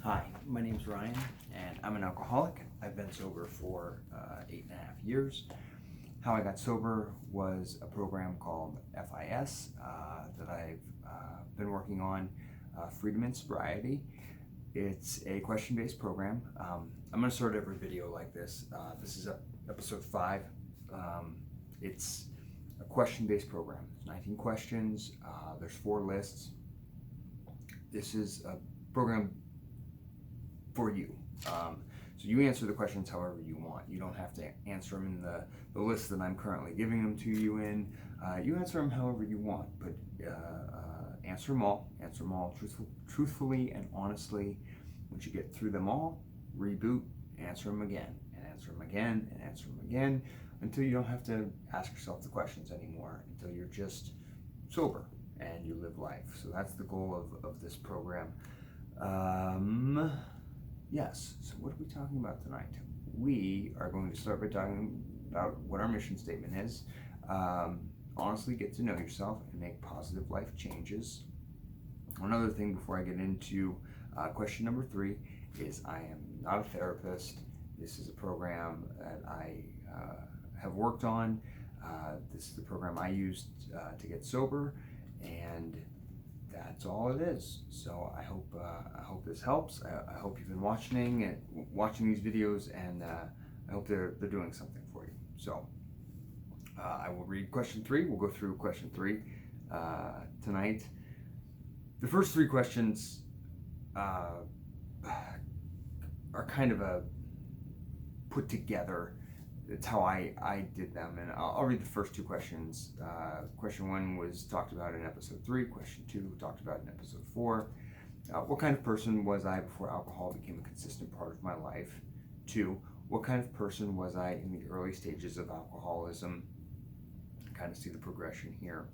Hi, my name's Ryan, and I'm an alcoholic. I've been sober for 8.5 years. How I got sober was a program called FIS that I've been working on, Freedom and Sobriety. It's a question-based program. I'm going to start every video like this. This is episode 5. It's a question-based program. There's 19 questions. There's 4 lists. This is a program for you. So you answer the questions however you want. You don't have to answer them in the list that I'm currently giving them to you in. You answer them however you want, but answer them all. Answer them all truthfully and honestly. Once you get through them all, reboot, answer them again, and answer them again, and answer them again, until you don't have to ask yourself the questions anymore, until you're just sober and you live life. So that's the goal of this program. Yes, so what are we talking about tonight? We are going to start by talking about what our mission statement is. Honestly, get to know yourself and make positive life changes. One other thing before I get into question number 3 is I am not a therapist. This is a program that I have worked on. This is the program I used to get sober, and that's all it is. So I hope this helps. I hope you've been watching these videos, and I hope they're doing something for you. So I will read question 3. We'll go through question 3 tonight. The first 3 questions are kind of a put together. It's how I did them, and I'll read the first 2 questions. Question 1 was talked about in episode 3. Question 2 talked about in episode 4. What kind of person was I before alcohol became a consistent part of my life? 2, what kind of person was I in the early stages of alcoholism? Kind of see the progression here.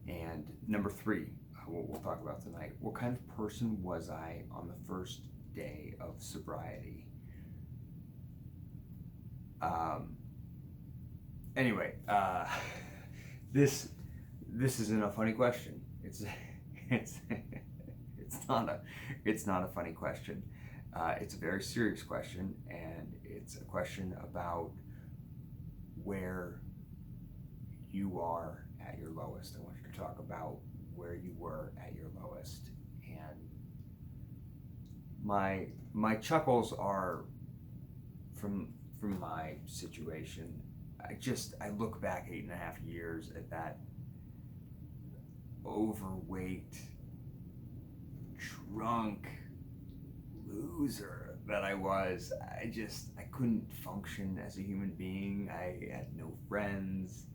And number 3, we'll talk about tonight. What kind of person was I on the first day of sobriety? Anyway, this isn't a funny question. It's not a funny question. It's a very serious question, and it's a question about where you are at your lowest. I want you to talk about where you were at your lowest, and my chuckles are from my situation. I look back 8.5 years at that overweight, drunk loser that I was. I couldn't function as a human being. I had no friends.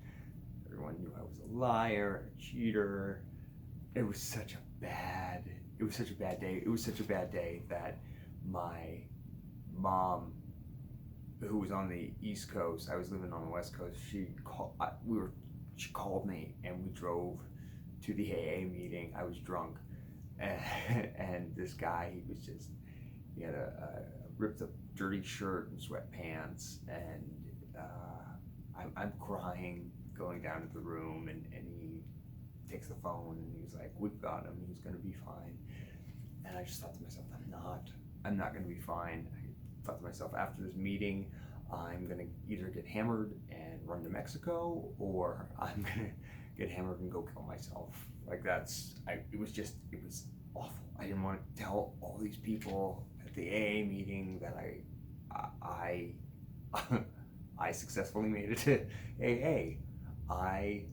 Everyone knew I was a liar, a cheater. It was such a bad day. It was such a bad day that my mom, who was on the East Coast, I was living on the West Coast, she called me, and we drove to the AA meeting. I was drunk, and this guy, he had a ripped up dirty shirt and sweatpants, and I'm crying, going down to the room, and he takes the phone, and he's like, "We've got him, he's gonna be fine." And I just thought to myself, I'm not gonna be fine. I thought to myself, after this meeting, I'm gonna either get hammered and run to Mexico, or I'm gonna get hammered and go kill myself. Like it was awful. I didn't want to tell all these people at the AA meeting that I successfully made it to AA. I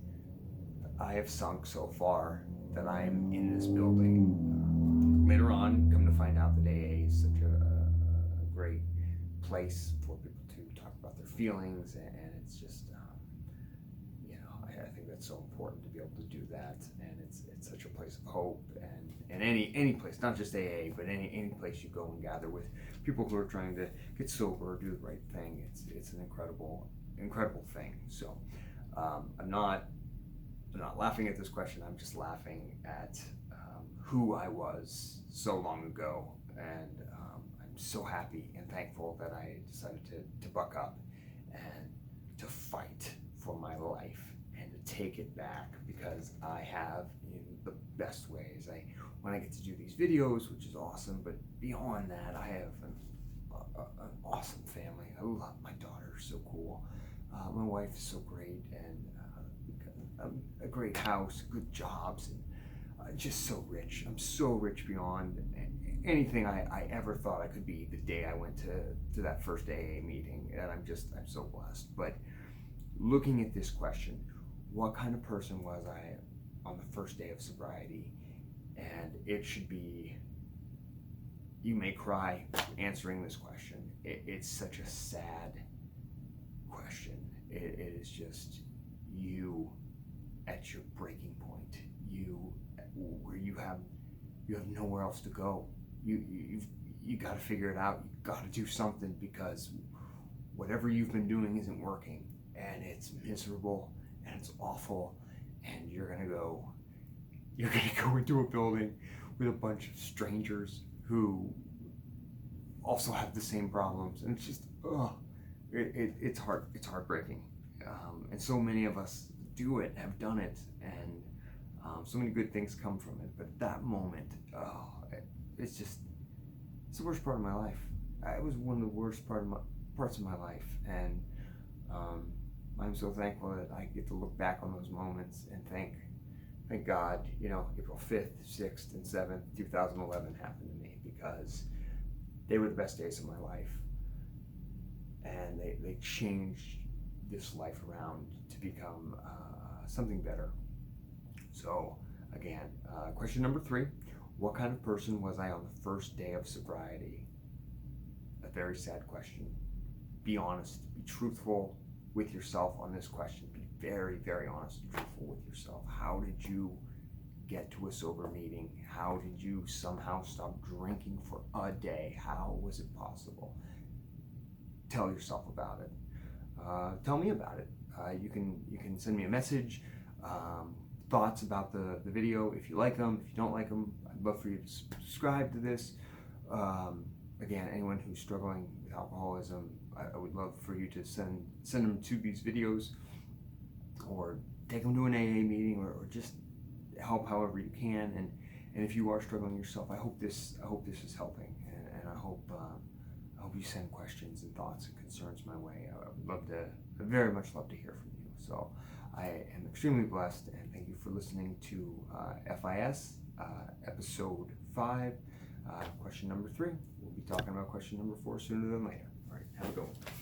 have sunk so far that I'm in this building. Later on, come to find out that AA is such a great place for people to talk about their feelings, and it's just, I think that's so important to be able to do that, and it's such a place of hope, and any place, not just AA, but any place you go and gather with people who are trying to get sober or do the right thing. It's an incredible thing. So I'm not laughing at this question. I'm just laughing at who I was so long ago, and I'm so happy and thankful that I decided to buck up and to fight for my life and to take it back, because I have, in best way is when I get to do these videos, which is awesome, but beyond that, I have an awesome family. I love my daughter, so cool. My wife is so great, and a great house, good jobs, and just so rich. I'm so rich beyond anything I ever thought I could be the day I went to that first AA meeting, and I'm so blessed. But looking at this question, what kind of person was I on the first day of sobriety? And it should be, you may cry answering this question. It's such a sad question. It is just you at your breaking point. Where you have nowhere else to go. You got to figure it out. You got to do something, because whatever you've been doing isn't working, and it's miserable and it's awful, and you're gonna go into a building with a bunch of strangers who also have the same problems, and it's just it's heartbreaking, and so many of us do it, have done it, and so many good things come from it. But at that moment, it's the worst part of my life. It was one of the worst parts of my life, and I'm so thankful that I get to look back on those moments and thank God, April 5th, 6th, and 7th, 2011 happened to me, because they were the best days of my life, and they changed this life around to become something better. So again, question number 3, what kind of person was I on the first day of sobriety? A very sad question. Be honest, be truthful with yourself on this question. Be very, very honest and truthful with yourself. How did you get to a sober meeting? How did you somehow stop drinking for a day? How was it possible? Tell yourself about it. Tell me about it. You can send me a message, thoughts about the video, if you like them, if you don't like them. I'd love for you to subscribe to this. Again, anyone who's struggling with alcoholism, I would love for you to send them to these videos, or take them to an AA meeting, or just help however you can. And if you are struggling yourself, I hope this is helping, and I hope you send questions and thoughts and concerns my way. I very much love to hear from you. So I am extremely blessed, and thank you for listening to FIS episode 5, question number 3. We'll be talking about question number 4 sooner than later. All right, have a good one.